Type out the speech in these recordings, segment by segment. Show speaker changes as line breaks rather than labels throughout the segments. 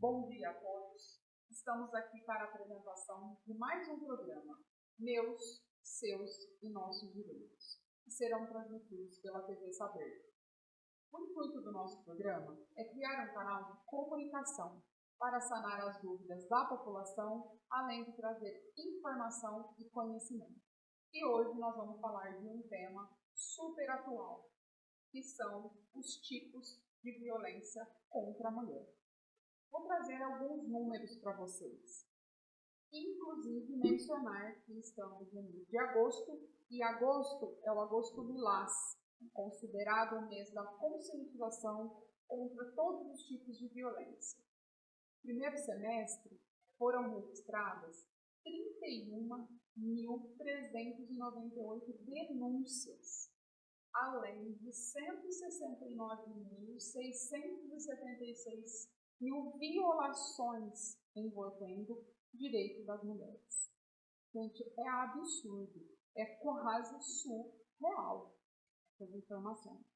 Bom dia a todos. Estamos aqui para a apresentação de mais um programa, Meus, Seus e Nossos Direitos, que serão transmitidos pela TV Saber. O intuito do nosso programa é criar um canal de comunicação para sanar as dúvidas da população, além de trazer informação e conhecimento. E hoje nós vamos falar de um tema super atual, que são os tipos de violência contra a mulher. Vou trazer alguns números para vocês, inclusive mencionar que estamos no mês de agosto, e agosto é o agosto lilás, considerado o mês da conscientização contra todos os tipos de violência. No primeiro semestre foram registradas 31.398 denúncias, além de 169.676 violações envolvendo direitos das mulheres. Gente, é absurdo, é quase surreal essas informações.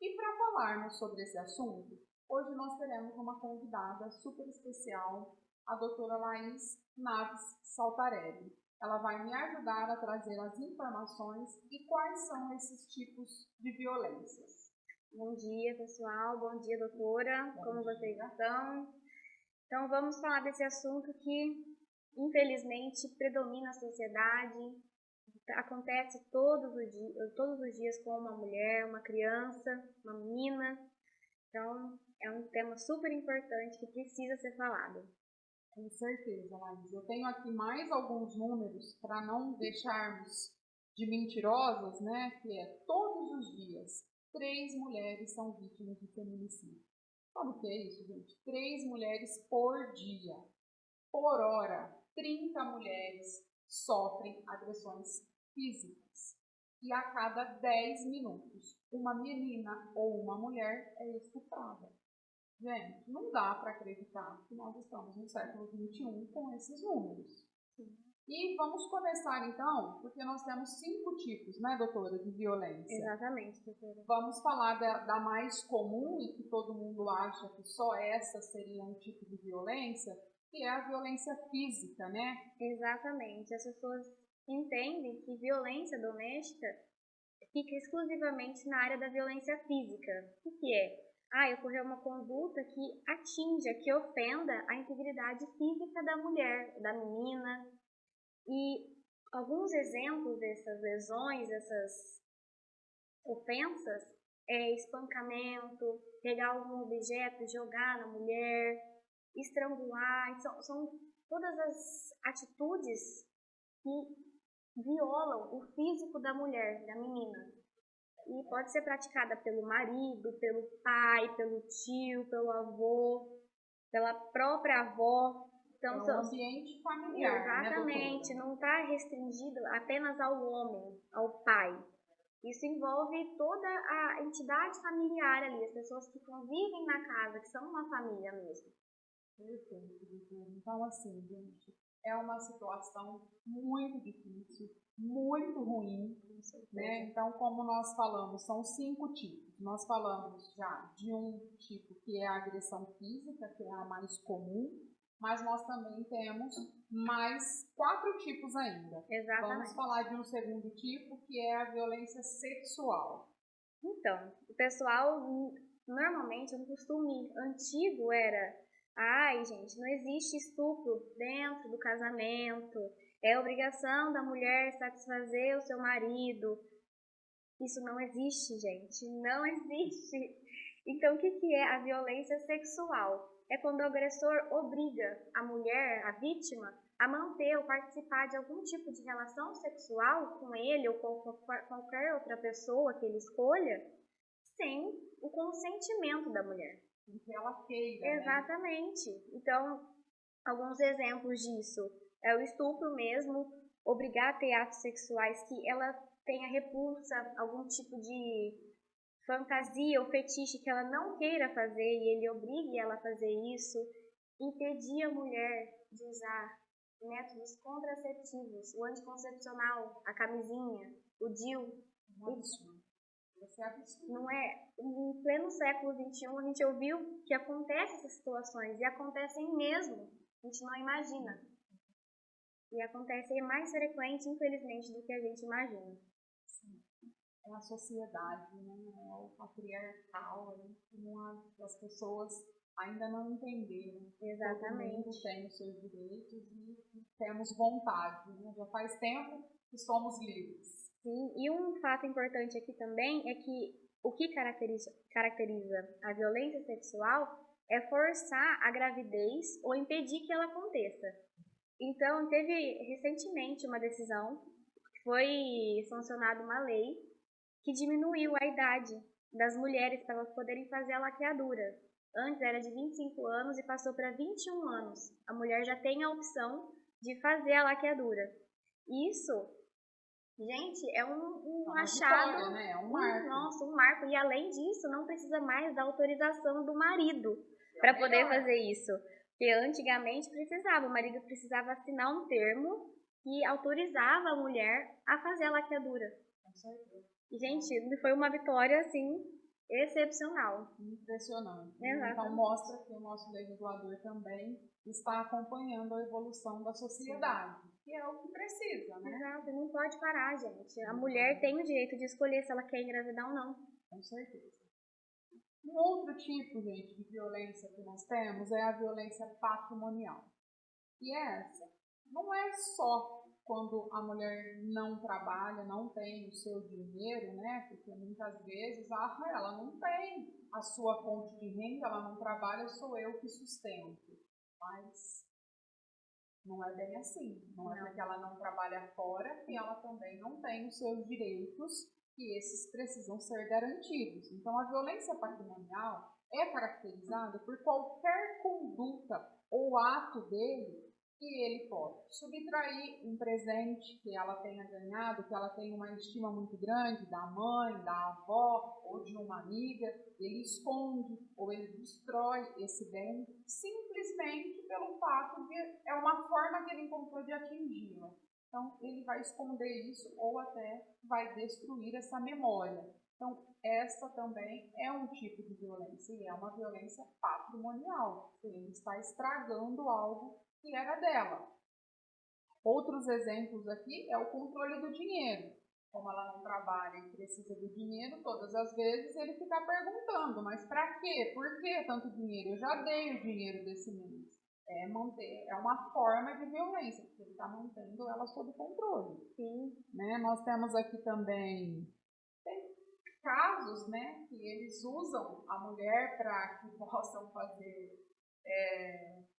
E para falarmos sobre esse assunto, hoje nós teremos uma convidada super especial, a doutora Laís Naves Saltarelli. Ela vai me ajudar a trazer as informações e quais são esses tipos de violências.
Bom dia, pessoal. Bom dia, doutora. Como vocês estão? Então, vamos falar desse assunto que, infelizmente, predomina na sociedade. Acontece todos os dias com uma mulher, uma criança, uma menina. Então, é um tema super importante que precisa ser falado.
Com certeza, Laís. Eu tenho aqui mais alguns números para não deixarmos de mentirosas, né? Que é todos os dias 3 mulheres são vítimas de feminicídio. Sabe o que é isso, gente? 3 mulheres por dia. Por hora, 30 mulheres sofrem agressões físicas. E a cada 10 minutos, uma menina ou uma mulher é estuprada. Gente, não dá para acreditar que nós estamos no século XXI com esses números. Sim. E vamos começar então, porque nós temos 5 tipos, né, doutora, de violência.
Exatamente, doutora.
Vamos falar da mais comum e que todo mundo acha que só essa seria um tipo de violência, que é a violência física, né?
Exatamente. As pessoas entendem que violência doméstica fica exclusivamente na área da violência física. O que é? Ocorreu uma conduta que atinja, que ofenda a integridade física da mulher, da menina. E alguns exemplos dessas lesões, dessas ofensas, é espancamento, pegar algum objeto, jogar na mulher, estrangular. São todas as atitudes que violam o físico da mulher, da menina. E pode ser praticada pelo marido, pelo pai, pelo tio, pelo avô, pela própria avó.
Então, é um ambiente familiar.
Exatamente,
né,
não está restringido apenas ao homem, ao pai. Isso envolve toda a entidade familiar ali, as pessoas que convivem na casa, que são uma família mesmo.
Perfeito. Então, assim, gente, é uma situação muito difícil, muito ruim, né? Então, como nós falamos, são 5 tipos. Nós falamos já de um tipo que é a agressão física, que é a mais comum, mas nós também temos mais 4 tipos ainda.
Exatamente.
Vamos falar de um segundo tipo, que é a violência sexual.
Então, o pessoal, normalmente, um costume antigo era: gente, não existe estupro dentro do casamento, é obrigação da mulher satisfazer o seu marido. Isso não existe, gente, não existe. Então, o que é a violência sexual? É quando o agressor obriga a mulher, a vítima, a manter ou participar de algum tipo de relação sexual com ele ou com qualquer outra pessoa que ele escolha, sem o consentimento da mulher.
Sem que ela queira,
Exatamente. Né? Então, alguns exemplos disso é o estupro mesmo, obrigar a ter atos sexuais que ela tenha repulsa, algum tipo de fantasia ou fetiche que ela não queira fazer e ele obrigue ela a fazer isso, impedir a mulher de usar métodos contraceptivos, o anticoncepcional, a camisinha, o DIU.
Isso é absurdo.
Não é? Em pleno século XXI, a gente ouviu que acontecem essas situações, e acontecem mesmo. A gente não imagina. E acontece mais frequente, infelizmente, do que a gente imagina.
Sim. É a sociedade, né? É o patriarcal, né? As pessoas ainda não entenderam.
Exatamente.
Todo mundo tem os seus direitos e temos vontade, né? Já faz tempo que somos livres.
Sim, e um fato importante aqui também é que o que caracteriza a violência sexual é forçar a gravidez ou impedir que ela aconteça. Então, teve recentemente uma decisão, foi sancionada uma lei que diminuiu a idade das mulheres para elas poderem fazer a laqueadura. Antes era de 25 anos e passou para 21 anos. A mulher já tem a opção de fazer a laqueadura. Isso, gente, é um achado,
vitória, né? É um marco.
Nossa, um marco. E além disso, não precisa mais da autorização do marido para poder fazer isso. Porque antigamente precisava, o marido precisava assinar um termo que autorizava a mulher a fazer a laqueadura.
Com certeza.
E, gente, foi uma vitória, assim, excepcional.
Impressionante.
Exatamente.
Então mostra que o nosso legislador também está acompanhando a evolução da sociedade, que é o que precisa, né?
Exato, não pode parar, gente. A mulher tem o direito de escolher se ela quer engravidar ou não.
Com certeza. Um outro tipo, gente, de violência que nós temos é a violência patrimonial. E essa não é só quando a mulher não trabalha, não tem o seu dinheiro, né? Porque muitas vezes ela não tem a sua fonte de renda, ela não trabalha, sou eu que sustento. Mas não é bem assim. Não é porque ela não trabalha fora que ela também não tem os seus direitos, e esses precisam ser garantidos. Então, a violência patrimonial é caracterizada por qualquer conduta ou ato dele que ele pode subtrair um presente que ela tenha ganhado, que ela tenha uma estima muito grande da mãe, da avó ou de uma amiga, ele esconde ou ele destrói esse bem simplesmente pelo fato de é uma forma que ele encontrou de atingi-la. Então, ele vai esconder isso ou até vai destruir essa memória. Então, essa também é um tipo de violência e é uma violência patrimonial. Ele está estragando algo que era dela. Outros exemplos aqui é o controle do dinheiro. Como ela não trabalha e precisa do dinheiro, todas as vezes ele fica perguntando, mas para quê? Por que tanto dinheiro? Eu já dei o dinheiro desse mês. É uma forma de violência, porque ele está mantendo ela sob controle.
Sim.
Né? Nós temos aqui também casos, né, que eles usam a mulher para que possam fazer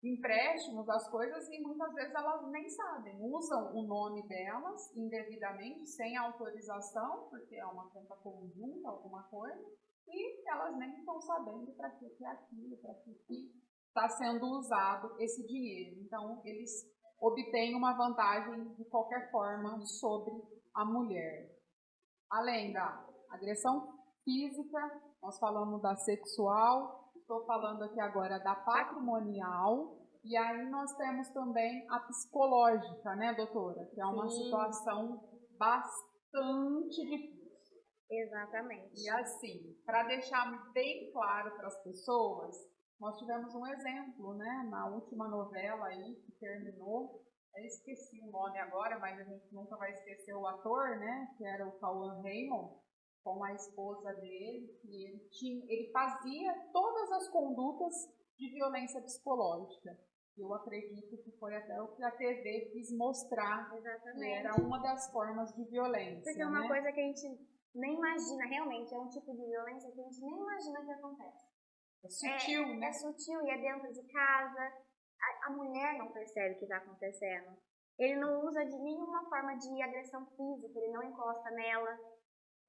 empréstimos, as coisas, e muitas vezes elas nem sabem, usam o nome delas indevidamente, sem autorização, porque é uma conta conjunta, alguma coisa, e elas nem estão sabendo para que é aquilo, para que está sendo usado esse dinheiro. Então, eles obtêm uma vantagem de qualquer forma sobre a mulher. Além da agressão física, nós falamos da sexual, estou falando aqui agora da patrimonial, e aí nós temos também a psicológica, né, doutora? Que é uma situação bastante difícil.
Exatamente.
E assim, para deixar bem claro para as pessoas, nós tivemos um exemplo, né, na última novela aí que terminou. Eu esqueci o nome agora, mas a gente nunca vai esquecer o ator, né, que era o Cauã Raymond, com a esposa dele, e ele fazia todas as condutas de violência psicológica. Eu acredito que foi até o que a TV quis mostrar. Exatamente. Que era uma das formas de violência.
Porque é uma coisa que a gente nem imagina, realmente, é um tipo de violência que a gente nem imagina que acontece.
É sutil, né?
É sutil e é dentro de casa. A mulher não percebe o que está acontecendo. Ele não usa de nenhuma forma de agressão física, ele não encosta nela.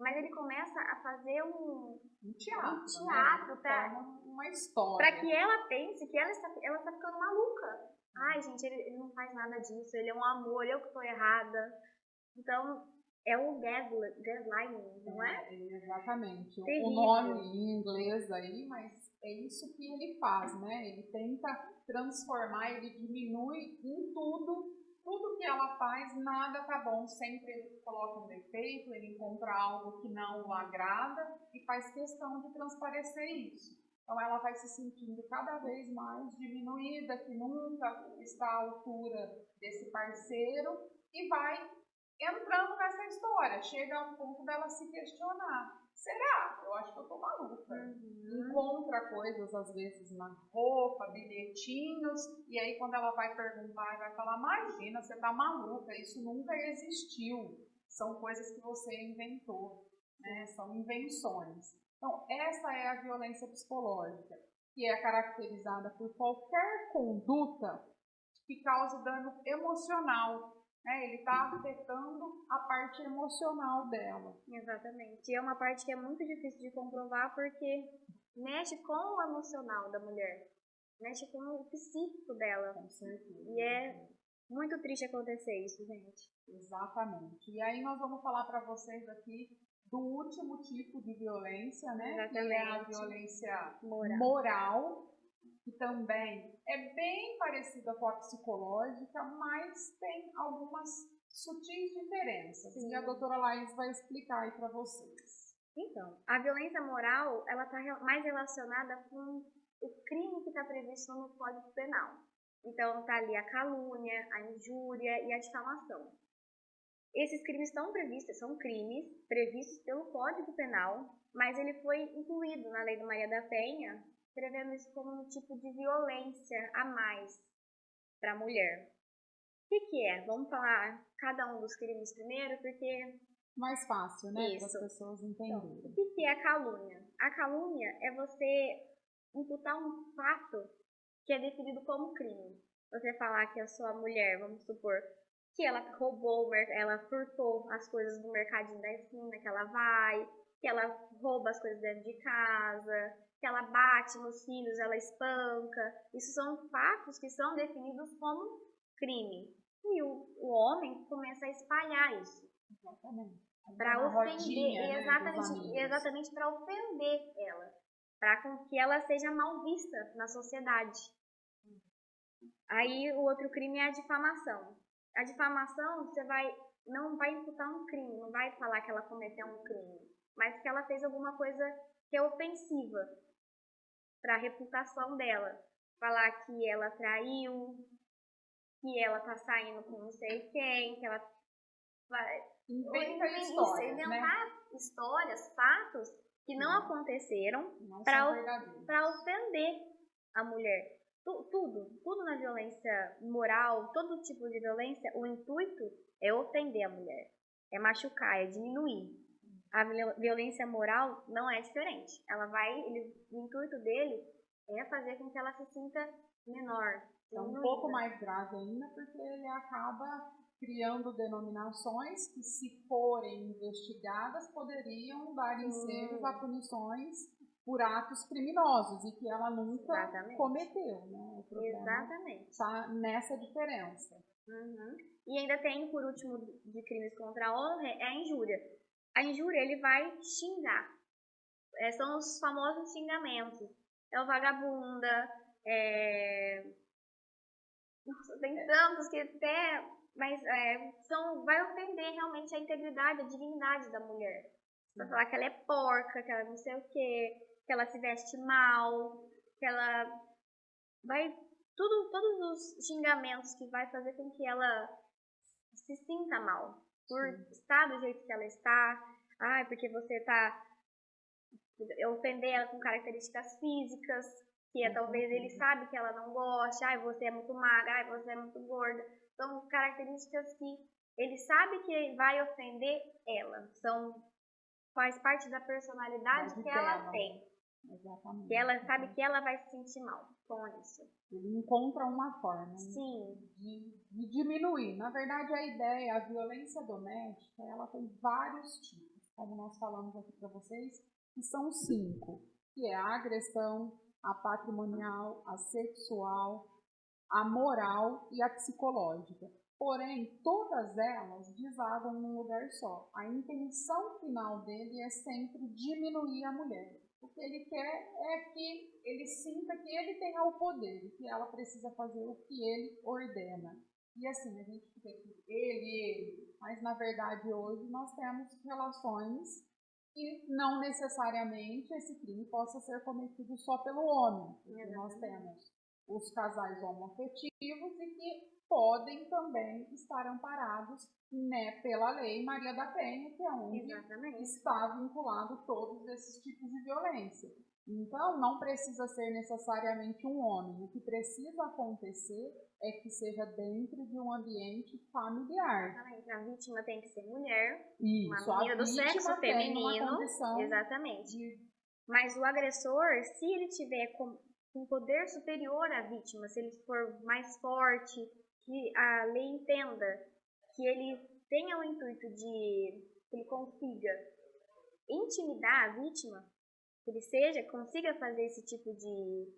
Mas ele começa a fazer um teatro,
né? Para uma história.
Para que ela pense que ela está ficando maluca. Ai, gente, ele não faz nada disso, ele é um amor, eu que estou errada. Então, é o gaslighting, não é?
Exatamente.
Terrível.
O nome em inglês aí, mas é isso que ele faz, né? Ele tenta transformar, ele diminui em tudo tudo que ela faz, nada tá bom. Sempre ele coloca um defeito, ele encontra algo que não o agrada e faz questão de transparecer isso. Então ela vai se sentindo cada vez mais diminuída, que nunca está à altura desse parceiro e vai entrando nessa história. Chega a um ponto dela se questionar. Será? Eu acho que eu tô maluca. Encontra coisas, às vezes, na roupa, bilhetinhos, e aí quando ela vai perguntar, vai falar, imagina, você tá maluca, isso nunca existiu. São coisas que você inventou, né? São invenções. Então, essa é a violência psicológica, que é caracterizada por qualquer conduta que cause dano emocional. Ele está afetando a parte emocional dela.
Exatamente. E é uma parte que é muito difícil de comprovar porque mexe com o emocional da mulher. Mexe com o psíquico dela.
Com certeza.
E é muito triste acontecer isso, gente.
Exatamente. E aí nós vamos falar para vocês aqui do último tipo de violência, né?
Exatamente.
Que é a violência moral, que também é bem parecida com a psicológica, mas tem algumas sutis diferenças. Sim. E a doutora Laís vai explicar aí para vocês.
Então, a violência moral, ela está mais relacionada com o crime que está previsto no Código Penal. Então, está ali a calúnia, a injúria e a difamação. Esses crimes estão previstos, são crimes previstos pelo Código Penal, mas ele foi incluído na Lei do Maria da Penha, prevendo isso como um tipo de violência a mais para a mulher. O que é? Vamos falar cada um dos crimes primeiro, porque...
mais fácil, né? Para as pessoas entenderem.
Então, o que é a calúnia? A calúnia é você imputar um fato que é definido como crime. Você falar que a sua mulher, vamos supor, que ela roubou, ela furtou as coisas do mercadinho da esquina, que ela vai, que ela rouba as coisas dentro de casa, que ela bate nos filhos, ela espanca. Isso são fatos que são definidos como crime. E o homem começa a espalhar isso.
Exatamente.
Para ofender, né, exatamente para ofender ela. Para que ela seja mal vista na sociedade. Aí o outro crime é a difamação. A difamação, você não vai imputar um crime, não vai falar que ela cometeu um crime, mas que ela fez alguma coisa que é ofensiva para a reputação dela. Falar que ela traiu, que ela tá saindo com não sei quem, que ela vai inventar histórias, fatos que não aconteceram para ofender a mulher. Tudo na violência moral, todo tipo de violência, o intuito é ofender a mulher, é machucar, é diminuir. A violência moral não é diferente. O intuito dele é fazer com que ela se sinta menor.
É um pouco mais grave ainda, porque ele acaba criando denominações que, se forem investigadas, poderiam dar ensejos a punições por atos criminosos e que ela nunca cometeu, né? O problema está nessa diferença.
E ainda tem, por último, de crimes contra a honra, é a injúria. A injúria, ele vai xingar. São os famosos xingamentos. É o vagabunda, Nossa, tem tantos que até... Mas vai ofender realmente a integridade, a dignidade da mulher. Vai falar que ela é porca, que ela não sei o quê, que ela se veste mal, que ela vai... Todos os xingamentos que vai fazer com que ela se sinta mal. Por estar do jeito que ela está. Porque você está... ofender ela com características físicas, que talvez ele sabe que ela não gosta. Você é muito magra, você é muito gorda. São características que ele sabe que vai ofender ela. Faz parte da personalidade que ela tem.
Exatamente.
Que ela sabe que ela vai se sentir mal com isso.
Ele encontra uma forma
Sim.
de diminuir. Na verdade, a ideia, a violência doméstica, ela tem vários tipos, como nós falamos aqui para vocês, que são 5, que é a agressão, a patrimonial, a sexual, a moral e a psicológica. Porém, todas elas desagam num lugar só. A intenção final dele é sempre diminuir a mulher. O que ele quer é que ele sinta que ele tenha o poder, que ela precisa fazer o que ele ordena. E assim, a gente fica aqui, ele, mas na verdade hoje nós temos relações que não necessariamente esse crime possa ser cometido só pelo homem, porque nós temos os casais homoafetivos e que podem também estar amparados, né, pela lei Maria da Penha, que é onde está vinculado todos esses tipos de violência. Então, não precisa ser necessariamente um homem. O que precisa acontecer é que seja dentro de um ambiente familiar.
Exatamente. A vítima tem que ser mulher,
Isso,
uma menina do sexo feminino. Exatamente. Mas o agressor, se ele tiver um poder superior à vítima, se ele for mais forte, que a lei entenda que ele tenha o intuito de que ele consiga intimidar a vítima, que ele consiga fazer esse tipo de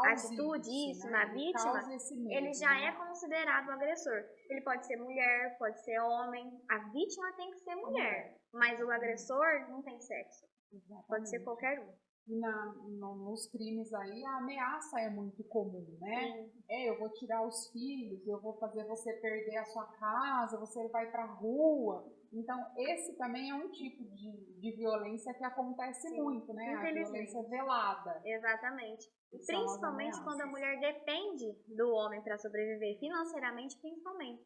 atitude, isso, na vítima, ele já é considerado agressor. Ele pode ser mulher, pode ser homem, a vítima tem que ser mulher, mas o agressor não tem sexo. Exatamente. Pode ser qualquer um.
Nos crimes aí, a ameaça é muito comum, né? Eu vou tirar os filhos, eu vou fazer você perder a sua casa, você vai pra rua. Então, esse também é um tipo de violência que acontece muito, né? A violência velada.
Exatamente. E principalmente quando a mulher depende do homem para sobreviver, financeiramente principalmente.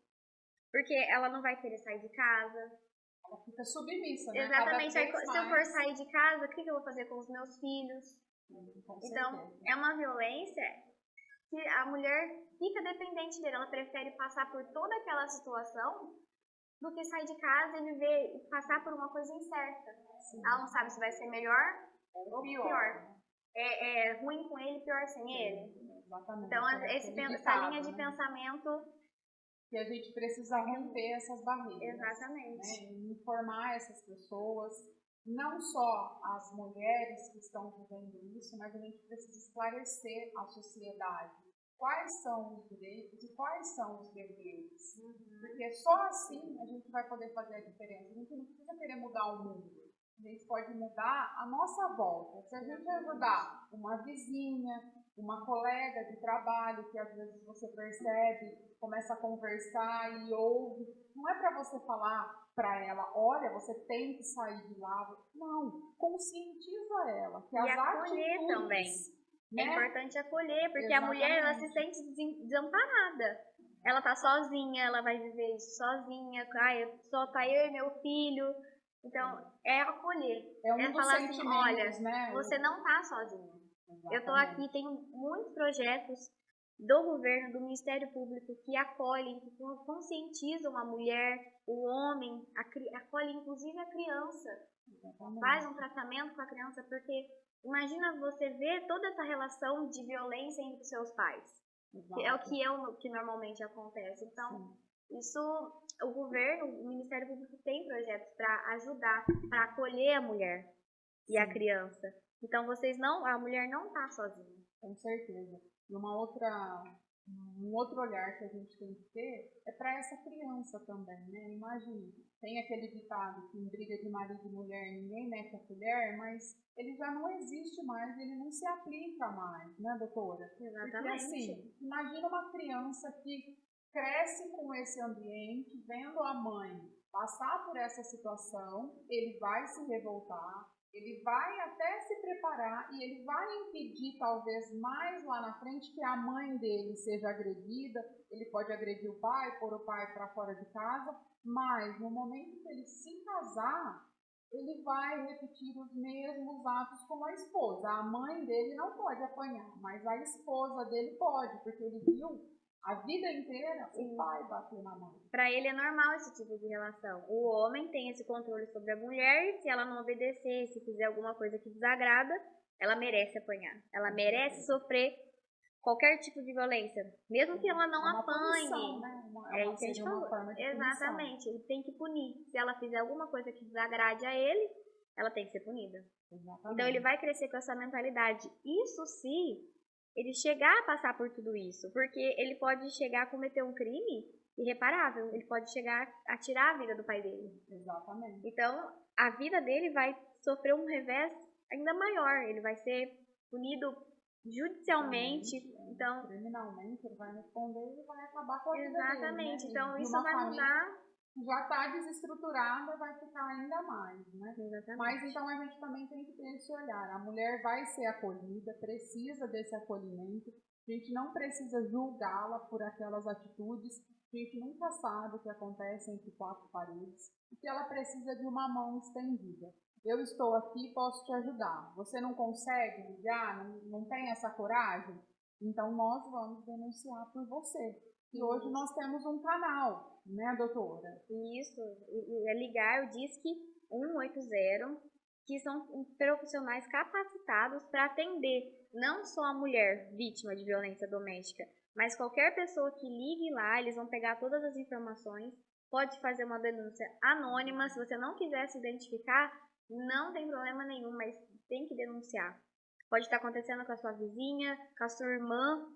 Porque ela não vai querer sair de casa.
Ela fica submissa, né?
Exatamente. Aí, se eu for sair de casa, o que eu vou fazer com os meus filhos? Então, é uma violência que a mulher fica dependente dele. Ela prefere passar por toda aquela situação do que sair de casa e viver e passar por uma coisa incerta. Sim. Ela não sabe se vai ser melhor ou pior. É ruim com ele, pior sem ele.
Exatamente.
Então, essa linha de pensamento...
Que a gente precisa romper essas barreiras.
Exatamente.
Né? Informar essas pessoas, não só as mulheres que estão vivendo isso, mas a gente precisa esclarecer a sociedade. Quais são os direitos e quais são os deveres. Porque só assim a gente vai poder fazer a diferença. A gente não precisa querer mudar o mundo. A gente pode mudar a nossa volta. Se a gente ajudar uma vizinha, uma colega de trabalho, que às vezes você percebe, começa a conversar e ouve, não é para você falar para ela, olha, você tem que sair de lá. Não, conscientiza ela. Que
as acolher também. Né? É importante acolher, porque a mulher ela se sente desamparada. Ela tá sozinha, ela vai viver isso sozinha, só tá eu e meu filho. Então, é acolher.
É
falar assim, olha,
né?
Você não tá sozinha. Exatamente. Eu tô aqui, tenho muitos projetos do governo, do Ministério Público, que acolhem, que conscientizam a mulher, o homem, acolhem inclusive a criança. Exatamente. Faz um tratamento com a criança, porque imagina você ver toda essa relação de violência entre os seus pais. Exato. Que é o que normalmente acontece. Então, isso, o governo, o Ministério Público tem projetos para ajudar, para acolher a mulher e a criança. Então, a mulher não está sozinha.
Com certeza. E um outro olhar que a gente tem que ter é para essa criança também, né? Imagine, tem aquele ditado que em briga de marido e mulher ninguém mete a colher, mas ele já não existe mais, ele não se aplica mais, né, doutora?
Exatamente.
Porque assim, imagina uma criança que cresce com esse ambiente, vendo a mãe passar por essa situação, ele vai se revoltar, ele vai até se preparar e ele vai impedir, talvez mais lá na frente, que a mãe dele seja agredida. Ele pode agredir o pai, pôr o pai para fora de casa, mas no momento que ele se casar, ele vai repetir os mesmos atos como a esposa. A mãe dele não pode apanhar, mas a esposa dele pode, porque ele viu a vida inteira o pai bater na mãe.
Para ele é normal esse tipo de relação. O homem tem esse controle sobre a mulher e se ela não obedecer, se fizer alguma coisa que desagrada, ela merece apanhar. Ela merece sofrer qualquer tipo de violência, mesmo que ela não apanhe.
Punição, né?
Seria uma forma de exatamente, punição. Ele tem que punir. Se ela fizer alguma coisa que desagrade a ele, ela tem que ser punida.
Exatamente.
Então ele vai crescer com essa mentalidade. Isso se ele chegar a passar por tudo isso, porque ele pode chegar a cometer um crime irreparável, ele pode chegar a tirar a vida do pai dele.
Exatamente.
Então, a vida dele vai sofrer um revés ainda maior, ele vai ser punido judicialmente, então
criminalmente ele vai responder e vai acabar com a vida
exatamente,
dele, né?
então
E
isso
uma
vai
família
mudar.
já está desestruturada, vai ficar ainda mais, né?
Exatamente.
Mas então a gente também tem que ter esse olhar. A mulher vai ser acolhida, precisa desse acolhimento. A gente não precisa julgá-la por aquelas atitudes. A gente nunca sabe o que acontece entre quatro paredes. E que ela precisa de uma mão estendida. Eu estou aqui, posso te ajudar. Você não consegue ligar, não tem essa coragem? Então nós vamos denunciar por você. E hoje nós temos um canal, né, doutora?
Isso, é ligar o Disque 180, que são profissionais capacitados para atender não só a mulher vítima de violência doméstica, mas qualquer pessoa que ligue lá, eles vão pegar todas as informações, pode fazer uma denúncia anônima, se você não quiser se identificar, não tem problema nenhum, mas tem que denunciar. Pode estar acontecendo com a sua vizinha, com a sua irmã,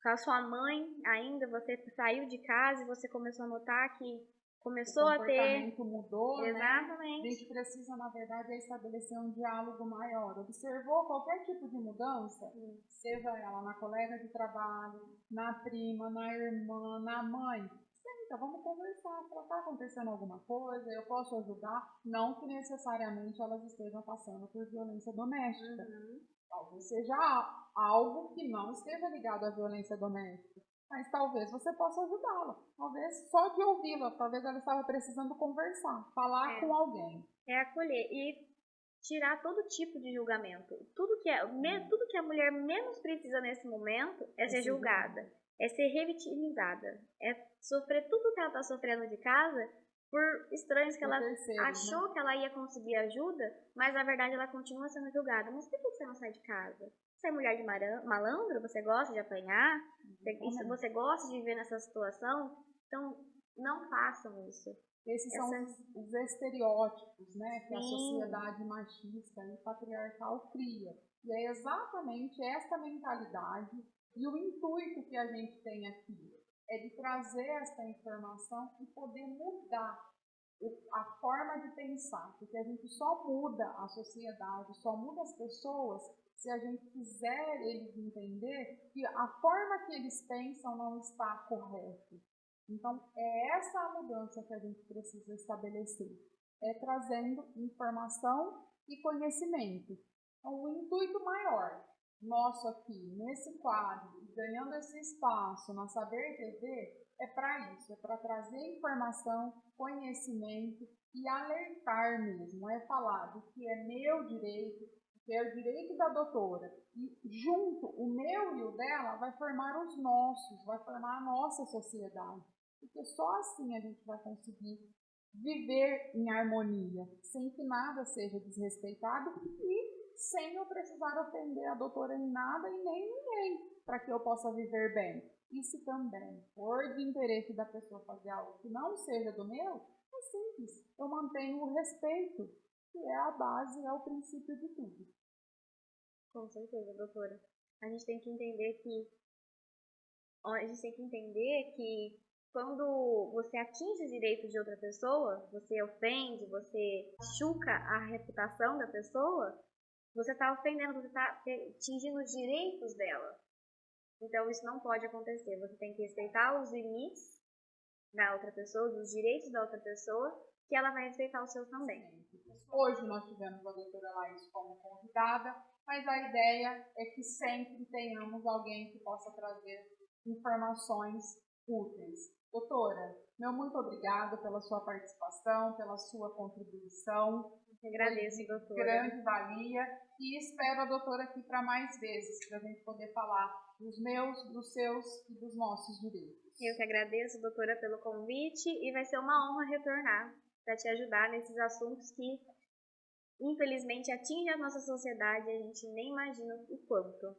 com a sua mãe ainda, você saiu de casa e você começou a notar que começou a ter...
O comportamento mudou,
exatamente,
né? A gente precisa, na verdade, estabelecer um diálogo maior. Observou qualquer tipo de mudança, seja ela na colega de trabalho, na prima, na irmã, na mãe. Senta, vamos conversar. Está acontecendo alguma coisa? Eu posso ajudar? Não que necessariamente elas estejam passando por violência doméstica. Talvez seja algo que não esteja ligado à violência doméstica, mas talvez você possa ajudá-la. Talvez só de ouvi-la, talvez ela estava precisando conversar, falar com alguém.
É acolher e tirar todo tipo de julgamento. Tudo que a mulher menos precisa nesse momento é ser julgada, é ser revitimizada, é sofrer tudo que ela está sofrendo de casa por estranhos que ela achou que ela ia conseguir ajuda, mas na verdade ela continua sendo julgada. Mas por que você não sai de casa? Você é mulher de malandro? Você gosta de apanhar? Você gosta de viver nessa situação? Então, não façam isso.
Esses são os estereótipos, né, que a sociedade machista e patriarcal cria. E é exatamente essa mentalidade e o intuito que a gente tem aqui. É de trazer essa informação e poder mudar a forma de pensar. Porque a gente só muda a sociedade, só muda as pessoas se a gente fizer eles entender que a forma que eles pensam não está correta. Então, é essa a mudança que a gente precisa estabelecer. É trazendo informação e conhecimento. Então, o intuito maior nosso aqui, nesse quadro, ganhando esse espaço na Saber TV, é para isso, é para trazer informação, conhecimento e alertar mesmo, é falar do que é meu direito, que é o direito da doutora. E junto, o meu e o dela vai formar os nossos, vai formar a nossa sociedade. Porque só assim a gente vai conseguir viver em harmonia, sem que nada seja desrespeitado e sem eu precisar ofender a doutora em nada e nem ninguém, para que eu possa viver bem. E se também for de interesse da pessoa fazer algo que não seja do meu, é simples, eu mantenho o respeito, que é a base, é o princípio de tudo.
Com certeza, doutora. A gente tem que entender que quando você atinge os direitos de outra pessoa, você ofende, você machuca a reputação da pessoa, você está ofendendo, você está atingindo os direitos dela. Então isso não pode acontecer. Você tem que respeitar os limites da outra pessoa, dos direitos da outra pessoa, que ela vai respeitar os seus também.
Hoje nós tivemos a doutora Laís como convidada, mas a ideia é que sempre tenhamos alguém que possa trazer informações úteis. Doutora, meu muito obrigada pela sua participação, pela sua contribuição.
Eu agradeço, doutora.
Grande valia e espero a doutora aqui para mais vezes, para a gente poder falar dos meus, dos seus e dos nossos direitos.
Eu que agradeço, doutora, pelo convite e vai ser uma honra retornar para te ajudar nesses assuntos que, infelizmente, atingem a nossa sociedade e a gente nem imagina o quanto.